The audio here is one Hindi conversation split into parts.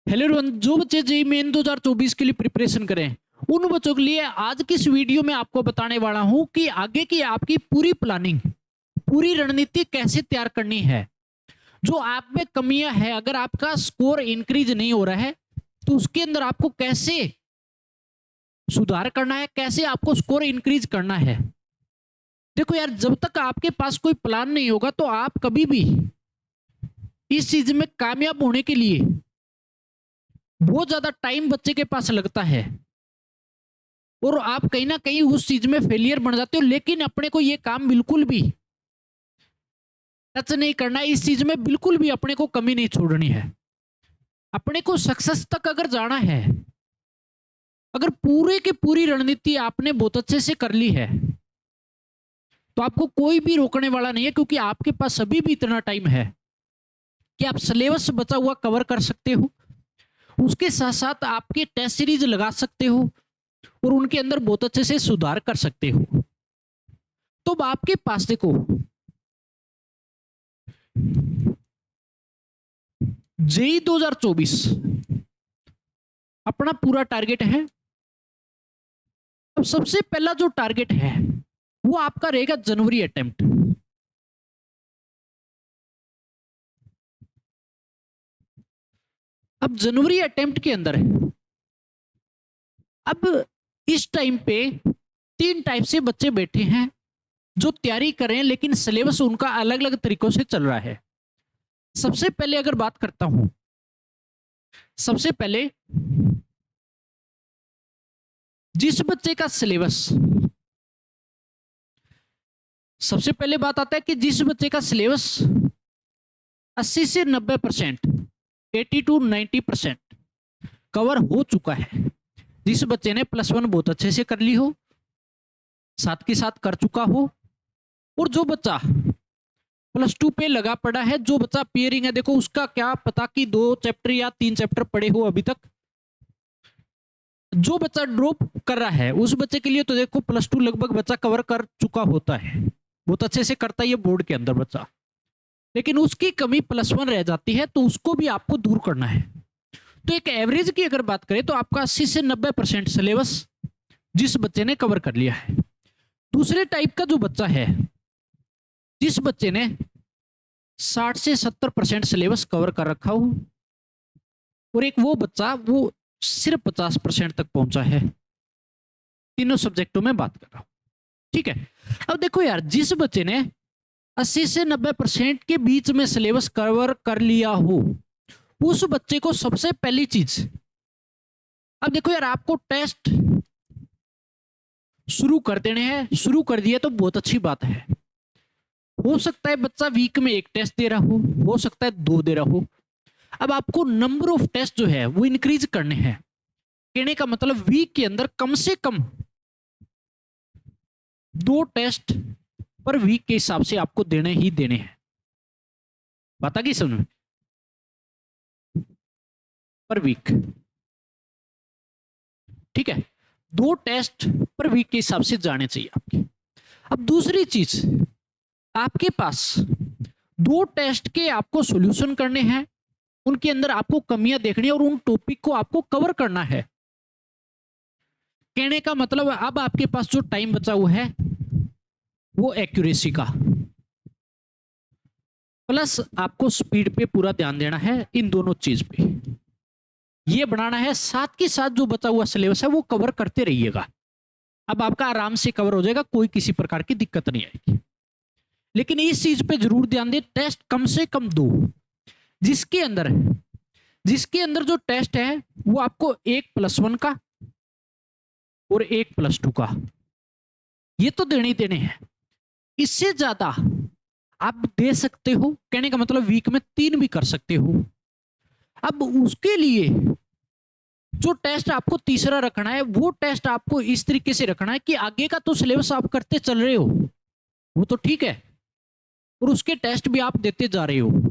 हेलो एवरीवन, जो बच्चे जेईई मेन 2024 के लिए प्रिपरेशन करें उन बच्चों के लिए आज की इस वीडियो में आपको बताने वाला हूं कि आगे की आपकी पूरी प्लानिंग, पूरी रणनीति कैसे तैयार करनी है। जो आप में कमियां है, अगर आपका स्कोर इंक्रीज नहीं हो रहा है तो उसके अंदर आपको कैसे सुधार करना है, कैसे आपको स्कोर इंक्रीज करना है। देखो यार, जब तक आपके पास कोई प्लान नहीं होगा तो आप कभी भी इस चीज में कामयाब होने के लिए बहुत ज्यादा टाइम बच्चे के पास लगता है और आप कहीं ना कहीं उस चीज में फेलियर बन जाते हो। लेकिन अपने को ये काम बिल्कुल भी टच नहीं करना है, इस चीज में बिल्कुल भी अपने को कमी नहीं छोड़नी है। अपने को सक्सेस तक अगर जाना है, अगर पूरे की पूरी रणनीति आपने बहुत अच्छे से कर ली है तो आपको कोई भी रोकने वाला नहीं है, क्योंकि आपके पास अभी भी इतना टाइम है कि आप सिलेबस बचा हुआ कवर कर सकते हो। उसके साथ साथ आपके टेस्ट सीरीज लगा सकते हो और उनके अंदर बहुत अच्छे से सुधार कर सकते हो। तो अब आपके पास देखो, जेईई 2024 अपना पूरा टारगेट है। अब सबसे पहला जो टारगेट है वो आपका रहेगा जनवरी अटेम्प्ट। अब जनवरी अटेम्प्ट के अंदर अब इस टाइम पे 3 टाइप से बच्चे बैठे हैं जो तैयारी कर रहे हैं, लेकिन सिलेबस उनका अलग अलग तरीकों से चल रहा है। सबसे पहले अगर बात करता हूं, सबसे पहले जिस बच्चे का सिलेबस, सबसे पहले बात आता है कि जिस बच्चे का सिलेबस 80 से 90%, 80 to 90% कवर हो चुका है, जिस बच्चे ने +1 बहुत अच्छे से कर ली हो, साथ के साथ कर चुका हो, और जो बच्चा +2 पे लगा पड़ा है, जो बच्चा पेयरिंग है, देखो उसका क्या पता कि 2 चैप्टर या 3 चैप्टर पढ़े हो अभी तक। जो बच्चा ड्रॉप कर रहा है उस बच्चे के लिए तो देखो +2 लगभग बच्चा कवर कर चुका होता है, बहुत अच्छे से करता है ये बोर्ड के अंदर बच्चा। लेकिन उसकी कमी +1 रह जाती है, तो उसको भी आपको दूर करना है। तो एक एवरेज की अगर बात करें तो आपका 80 से 90% सिलेबस जिस बच्चे ने कवर कर लिया है। दूसरे टाइप का जो बच्चा है, जिस बच्चे ने 60 से 70% सिलेबस कवर कर रखा हो, और एक वो बच्चा वो सिर्फ 50% तक पहुंचा है। तीनों सब्जेक्टों में बात कर रहा हूं, ठीक है। अब देखो यार, जिस बच्चे ने 80 से 90% के बीच में सिलेबस कवर कर लिया हो, उस बच्चे को सबसे पहली चीज, अब देखो यार, आपको टेस्ट शुरू कर देने हैं, शुरू कर दिया तो बहुत अच्छी बात है। हो सकता है बच्चा वीक में 1 टेस्ट दे रहा हो सकता है 2 दे रहा हो। अब आपको नंबर ऑफ टेस्ट जो है वो इंक्रीज करने हैं। कहने का मतलब वीक के अंदर कम से कम 2 टेस्ट पर वीक के हिसाब से आपको देने ही देने हैं। बात आ गई समझ में? पर वीक, ठीक है, 2 टेस्ट पर वीक के हिसाब से जाने चाहिए आपके। अब दूसरी चीज, आपके पास 2 टेस्ट के आपको सॉल्यूशन करने हैं, उनके अंदर आपको कमियां देखनी है और उन टॉपिक को आपको कवर करना है। कहने का मतलब अब आपके पास जो टाइम बचा हुआ है वो एक्यूरेसी का, प्लस आपको स्पीड पे पूरा ध्यान देना है। इन दोनों चीज पे ये बनाना है, साथ के साथ जो बचा हुआ सिलेबस है वो कवर करते रहिएगा। अब आपका आराम से कवर हो जाएगा, कोई किसी प्रकार की दिक्कत नहीं आएगी। लेकिन इस चीज पे जरूर ध्यान दें, टेस्ट कम से कम 2, जिसके अंदर जो टेस्ट है वो आपको 1 +1 का और 1 +2 का, ये तो देने ही देने हैं। इससे ज्यादा आप दे सकते हो, कहने का मतलब वीक में 3 भी कर सकते हो। अब उसके लिए जो टेस्ट आपको तीसरा रखना है, वो टेस्ट आपको इस तरीके से रखना है कि आगे का तो सिलेबस आप करते चल रहे हो, वो तो ठीक है, और उसके टेस्ट भी आप देते जा रहे हो।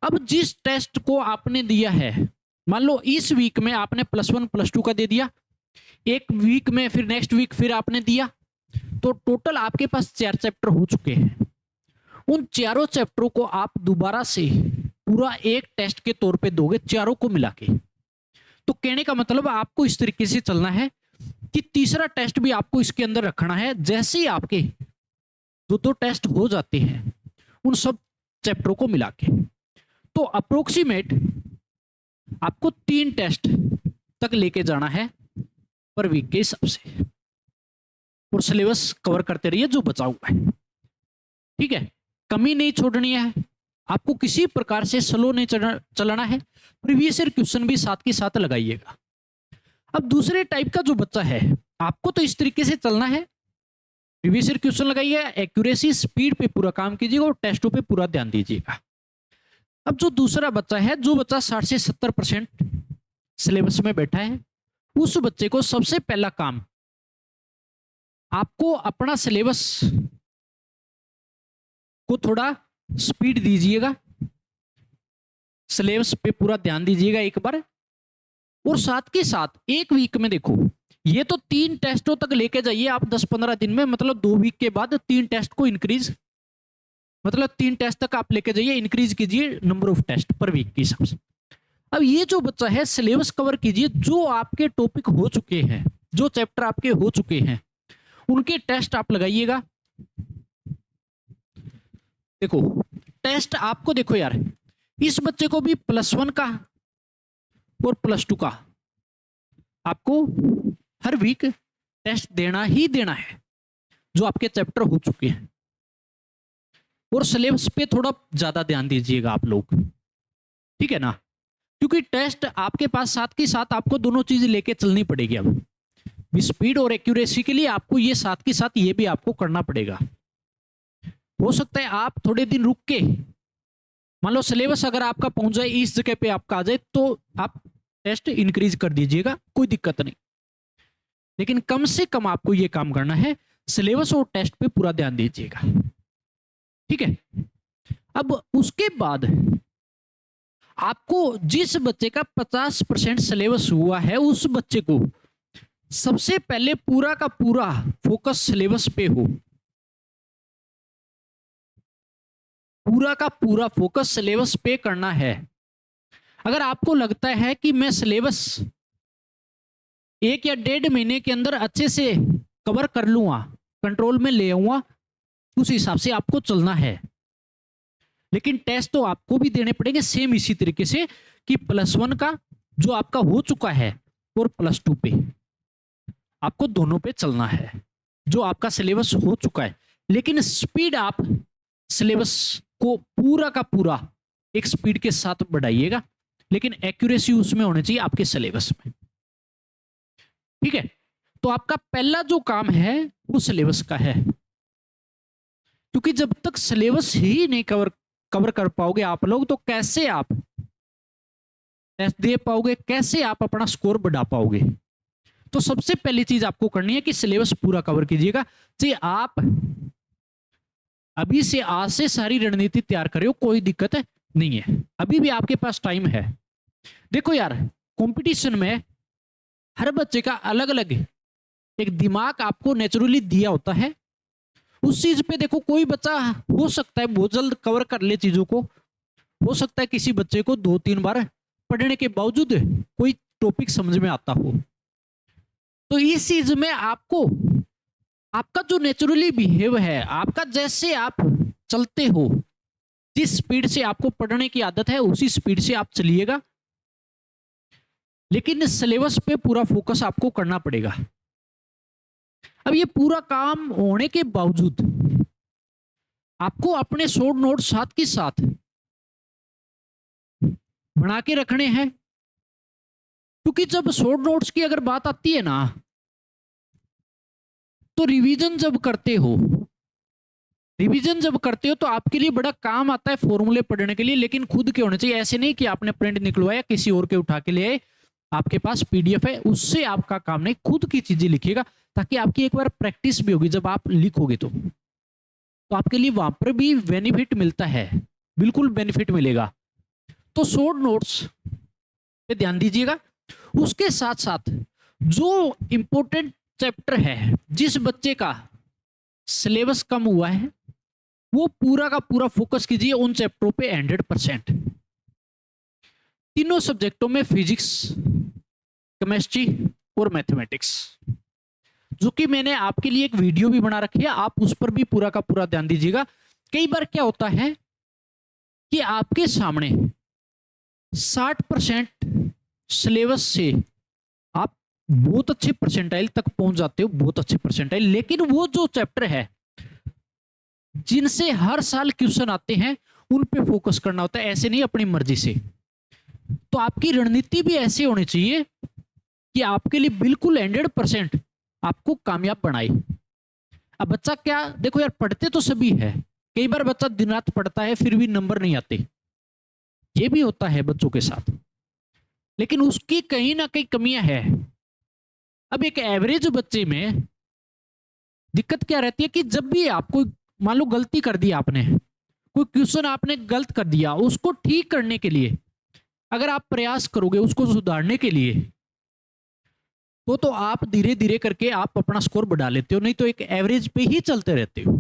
अब जिस टेस्ट को आपने दिया है, मान लो इस वीक में आपने +1 +2 का दे दिया, एक वीक में फिर नेक्स्ट वीक फिर आपने दिया, तो टोटल आपके पास 4 चैप्टर हो चुके हैं। उन चारों चैप्टरों को आप दोबारा से पूरा एक टेस्ट के तौर पे दोगे चारों को मिला के। तो कहने का मतलब आपको इस तरीके से चलना है कि तीसरा टेस्ट भी आपको इसके अंदर रखना है। जैसे ही आपके दो टेस्ट हो जाते हैं उन सब चैप्टरों को मिला के, तो अप्रोक्सीमेट आपको 3 टेस्ट तक लेके जाना है पर वीक के हिसाब से, और सिलेबस कवर करते रहिए जो बचा हुआ है। ठीक है, कमी नहीं छोड़नी है, आपको किसी प्रकार से स्लो नहीं चलाना है। प्रीवियस ईयर क्वेश्चन भी साथ के साथ लगाइएगा। अब दूसरे टाइप का जो बच्चा है, आपको तो इस तरीके से चलना है, प्रीवियस ईयर क्वेश्चन लगाइए, एक्यूरेसी स्पीड पे पूरा काम कीजिएगा और टेस्टों पे पूरा ध्यान दीजिएगा। अब जो दूसरा बच्चा है, जो बच्चा 60 से 70% सिलेबस में बैठा है, उस बच्चे को सबसे पहला काम, आपको अपना सिलेबस को थोड़ा स्पीड दीजिएगा, सिलेबस पे पूरा ध्यान दीजिएगा एक बार, और साथ के साथ एक वीक में देखो, ये तो 3 टेस्टों तक लेके जाइए आप 10-15 दिन में, मतलब 2 वीक के बाद 3 टेस्ट को इंक्रीज, मतलब 3 टेस्ट तक आप लेके जाइए, इंक्रीज कीजिए नंबर ऑफ टेस्ट पर वीक के हिसाब से। अब ये जो बच्चा है, सिलेबस कवर कीजिए, जो आपके टॉपिक हो चुके हैं, जो चैप्टर आपके हो चुके हैं, उनके टेस्ट आप लगाइएगा। देखो टेस्ट आपको, देखो यार, इस बच्चे को भी +1 का और +2 का आपको हर वीक टेस्ट देना ही देना है, जो आपके चैप्टर हो चुके हैं, और सिलेबस पे थोड़ा ज्यादा ध्यान दीजिएगा आप लोग, ठीक है ना, क्योंकि टेस्ट आपके पास साथ के साथ आपको दोनों चीज लेके चलनी पड़ेगी। अब स्पीड और एक्यूरेसी के लिए आपको ये साथ के साथ ये भी आपको करना पड़ेगा। हो सकता है आप थोड़े दिन रुक के, मान लो सिलेबस अगर आपका पहुंच जाए इस जगह पे आपका आ जाए, तो आप टेस्ट इंक्रीज कर दीजिएगा, कोई दिक्कत नहीं, लेकिन कम से कम आपको ये काम करना है, सिलेबस और टेस्ट पे पूरा ध्यान दीजिएगा। ठीक है, अब उसके बाद आपको जिस बच्चे का 50% सिलेबस हुआ है, उस बच्चे को सबसे पहले पूरा का पूरा फोकस सिलेबस पे हो, पूरा का पूरा फोकस सिलेबस पे करना है। अगर आपको लगता है कि मैं सिलेबस 1 या 1.5 महीने के अंदर अच्छे से कवर कर लूंगा, कंट्रोल में ले आऊंगा, उस हिसाब से आपको चलना है। लेकिन टेस्ट तो आपको भी देने पड़ेंगे सेम इसी तरीके से, कि +1 का जो आपका हो चुका है और +2 पे आपको दोनों पे चलना है, जो आपका सिलेबस हो चुका है। लेकिन स्पीड आप सिलेबस को पूरा का पूरा एक स्पीड के साथ बढ़ाइएगा, लेकिन एक्यूरेसी उसमें होनी चाहिए आपके सिलेबस में। ठीक है, तो आपका पहला जो काम है वो सिलेबस का है, क्योंकि जब तक सिलेबस ही नहीं कवर कर पाओगे आप लोग, तो कैसे आप टेस्ट दे पाओगे, कैसे आप अपना स्कोर बढ़ा पाओगे। तो सबसे पहली चीज आपको करनी है कि सिलेबस पूरा कवर कीजिएगा। चाहे आप अभी से आज से सारी रणनीति तैयार करे हो, कोई दिक्कत नहीं है, अभी भी आपके पास टाइम है। देखो यार, कंपटीशन में हर बच्चे का अलग अलग एक दिमाग आपको नेचुरली दिया होता है। उस चीज पे देखो, कोई बच्चा हो सकता है बहुत जल्द कवर कर ले चीजों को, हो सकता है किसी बच्चे को 2-3 बार पढ़ने के बावजूद कोई टॉपिक समझ में आता हो। तो इस चीज में आपको आपका जो नेचुरली बिहेव है, आपका जैसे आप चलते हो, जिस स्पीड से आपको पढ़ने की आदत है, उसी स्पीड से आप चलिएगा, लेकिन सिलेबस पे पूरा फोकस आपको करना पड़ेगा। अब ये पूरा काम होने के बावजूद आपको अपने शॉर्ट नोट साथ के साथ बना के रखने हैं, क्योंकि जब शॉर्ट नोट्स की अगर बात आती है ना, तो रिवीजन जब करते हो तो आपके लिए बड़ा काम आता है फॉर्मूले पढ़ने के लिए, लेकिन खुद के होने चाहिए। ऐसे नहीं कि आपने प्रिंट निकलवाया, किसी और के उठा के ले आए, आपके पास PDF है, उससे आपका काम नहीं, खुद की चीजें लिखिएगा, ताकि आपकी एक बार प्रैक्टिस भी होगी। जब आप लिखोगे तो आपके लिए वहां पर भी बेनिफिट मिलता है, बिल्कुल बेनिफिट मिलेगा। तो शॉर्ट नोट्स पे ध्यान दीजिएगा। उसके साथ साथ जो इंपॉर्टेंट चैप्टर है, जिस बच्चे का सिलेबस कम हुआ है, वो पूरा का पूरा फोकस कीजिए उन चैप्टरों पे 100%। तीनों सब्जेक्टों में फिजिक्स, केमिस्ट्री और मैथमेटिक्स, जो कि मैंने आपके लिए एक वीडियो भी बना रखी है, आप उस पर भी पूरा का पूरा ध्यान दीजिएगा। कई बार क्या होता है कि आपके सामने 60% सिलेबस से आप बहुत अच्छे परसेंटाइल तक पहुंच जाते हो, बहुत अच्छे परसेंटाइल, लेकिन वो जो चैप्टर है जिनसे हर साल क्वेश्चन आते हैं उन पे फोकस करना होता है, ऐसे नहीं अपनी मर्जी से। तो आपकी रणनीति भी ऐसी होनी चाहिए कि आपके लिए बिल्कुल 100% आपको कामयाब बनाए। अब बच्चा क्या, देखो यार, पढ़ते तो सभी है, कई बार बच्चा दिन रात पढ़ता है फिर भी नंबर नहीं आते, ये भी होता है बच्चों के साथ, लेकिन उसकी कहीं ना कहीं कमियां है। अब एक एवरेज बच्चे में दिक्कत क्या रहती है कि जब भी आपको मान लो गलती कर दी आपने, कोई क्वेश्चन आपने गलत कर दिया, उसको ठीक करने के लिए अगर आप प्रयास करोगे उसको सुधारने के लिए, तो आप धीरे धीरे करके आप अपना स्कोर बढ़ा लेते हो, नहीं तो एक एवरेज पे ही चलते रहते हो।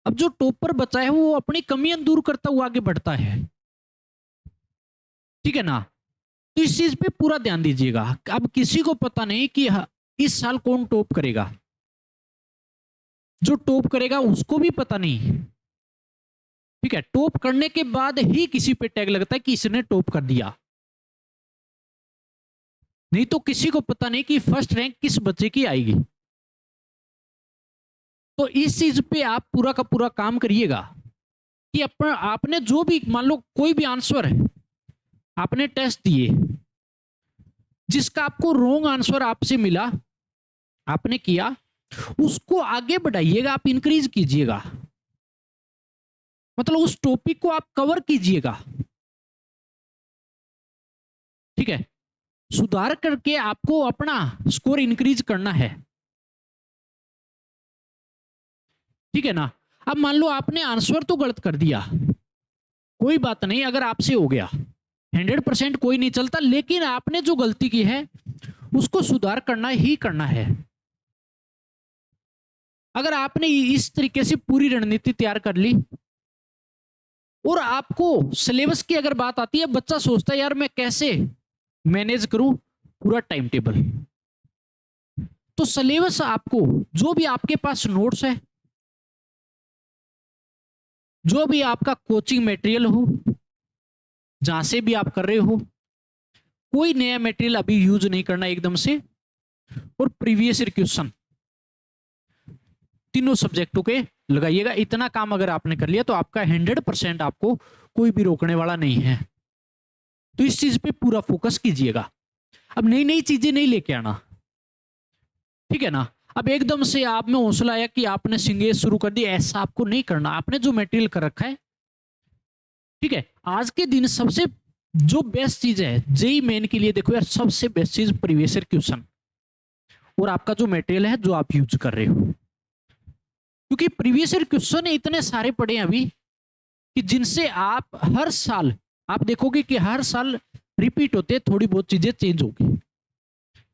अब जो टॉपर बच्चा है वो अपनी कमियां दूर करता हुआ आगे बढ़ता है, ठीक है ना। तो इस चीज पे पूरा ध्यान दीजिएगा। अब किसी को पता नहीं कि इस साल कौन टॉप करेगा, जो टॉप करेगा उसको भी पता नहीं, ठीक है। टॉप करने के बाद ही किसी पे टैग लगता है कि इसने टॉप कर दिया, नहीं तो किसी को पता नहीं कि फर्स्ट रैंक किस बच्चे की आएगी। तो इस चीज पे आप पूरा का पूरा काम करिएगा कि आपने जो भी मान लो कोई भी आंसर है आपने टेस्ट दिए, जिसका आपको रॉन्ग आंसर आपसे मिला, आपने किया, उसको आगे बढ़ाइएगा, आप इंक्रीज कीजिएगा, मतलब उस टॉपिक को आप कवर कीजिएगा, ठीक है। सुधार करके आपको अपना स्कोर इंक्रीज करना है, ठीक है ना। अब मान लो आपने आंसर तो गलत कर दिया, कोई बात नहीं, अगर आपसे हो गया, 100% कोई नहीं चलता, लेकिन आपने जो गलती की है उसको सुधार करना ही करना है। अगर आपने इस तरीके से पूरी रणनीति तैयार कर ली, और आपको सिलेबस की अगर बात आती है, बच्चा सोचता है यार मैं कैसे मैनेज करूं पूरा टाइम टेबल, तो सिलेबस आपको जो भी आपके पास नोट्स है, जो भी आपका कोचिंग मटेरियल हो, जहां से भी आप कर रहे हो, कोई नया मटेरियल अभी यूज नहीं करना एकदम से, और प्रीवियस ईयर क्वेश्चन तीनों सब्जेक्टों के लगाइएगा। इतना काम अगर आपने कर लिया तो आपका 100% आपको कोई भी रोकने वाला नहीं है। तो इस चीज पे पूरा फोकस कीजिएगा। अब नई नई चीजें नहीं लेके आना, ठीक है ना। अब एकदम से आप में हौसला आया कि आपने सिंगेज शुरू कर दी, ऐसा आपको नहीं करना। आपने जो मटेरियल कर रखा है, ठीक है, आज के दिन सबसे जो बेस्ट चीज है जेई मेन के लिए, देखो यार, सबसे बेस्ट चीज प्रीवियस ईयर क्वेश्चन और आपका जो मटेरियल है जो आप यूज कर रहे हो, क्योंकि प्रीवियस ईयर क्वेश्चन इतने सारे पड़े हैं अभी कि जिनसे आप हर साल आप देखोगे कि हर साल रिपीट होते, थोड़ी बहुत चीजें चेंज होगी,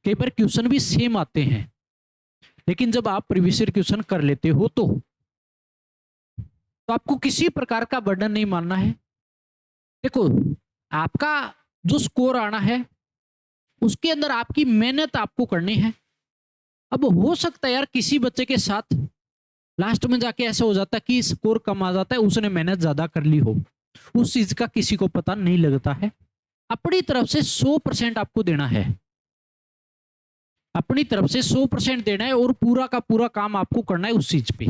कई बार क्वेश्चन भी सेम आते हैं, लेकिन जब आप प्रीवियस ईयर क्वेश्चन कर लेते हो तो आपको किसी प्रकार का बर्डन नहीं मानना है। देखो, आपका जो स्कोर आना है उसके अंदर आपकी मेहनत आपको करनी है। अब हो सकता है यार किसी बच्चे के साथ लास्ट में जाके ऐसा हो जाता है कि स्कोर कम आ जाता है, उसने मेहनत ज्यादा कर ली हो, उस चीज का किसी को पता नहीं लगता है। अपनी तरफ से 100% आपको देना है, अपनी तरफ से 100% देना है, और पूरा का पूरा काम आपको करना है उस चीज पे।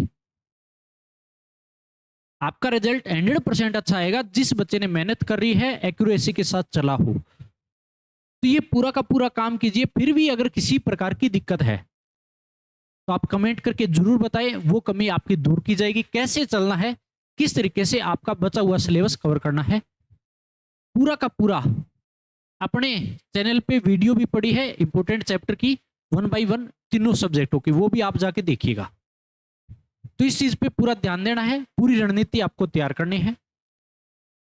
आपका रिजल्ट 100% अच्छा आएगा जिस बच्चे ने मेहनत कर रही है, एक्यूरेसी के साथ चला हो। तो ये पूरा का पूरा काम कीजिए। फिर भी अगर किसी प्रकार की दिक्कत है तो आप कमेंट करके जरूर बताएं, वो कमी आपकी दूर की जाएगी। कैसे चलना है, किस तरीके से आपका बचा हुआ सिलेबस कवर करना है, पूरा का पूरा अपने चैनल पे वीडियो भी पड़ी है इंपॉर्टेंट चैप्टर की 1 by 1 तीनों सब्जेक्टों की, वो भी आप जाके देखिएगा। तो इस चीज पे पूरा ध्यान देना है, पूरी रणनीति आपको तैयार करनी है,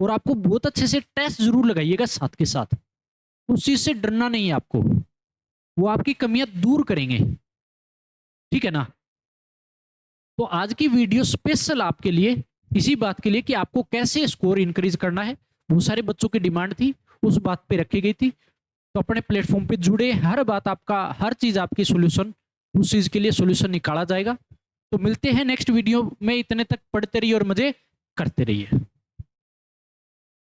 और आपको बहुत अच्छे से टेस्ट जरूर लगाइएगा साथ के साथ। उस चीज से डरना नहीं है आपको, वो आपकी कमियां दूर करेंगे, ठीक है ना। तो आज की वीडियो स्पेशल आपके लिए इसी बात के लिए कि आपको कैसे स्कोर इंक्रीज करना है बहुत सारे बच्चों की डिमांड थी, उस बात पे रखी गई थी। तो अपने प्लेटफॉर्म पे जुड़े, हर बात आपका, हर चीज आपकी सोल्यूशन, उस चीज के लिए सोल्यूशन निकाला जाएगा। तो मिलते हैं नेक्स्ट वीडियो में, इतने तक पढ़ते रहिए और मजे करते रहिए।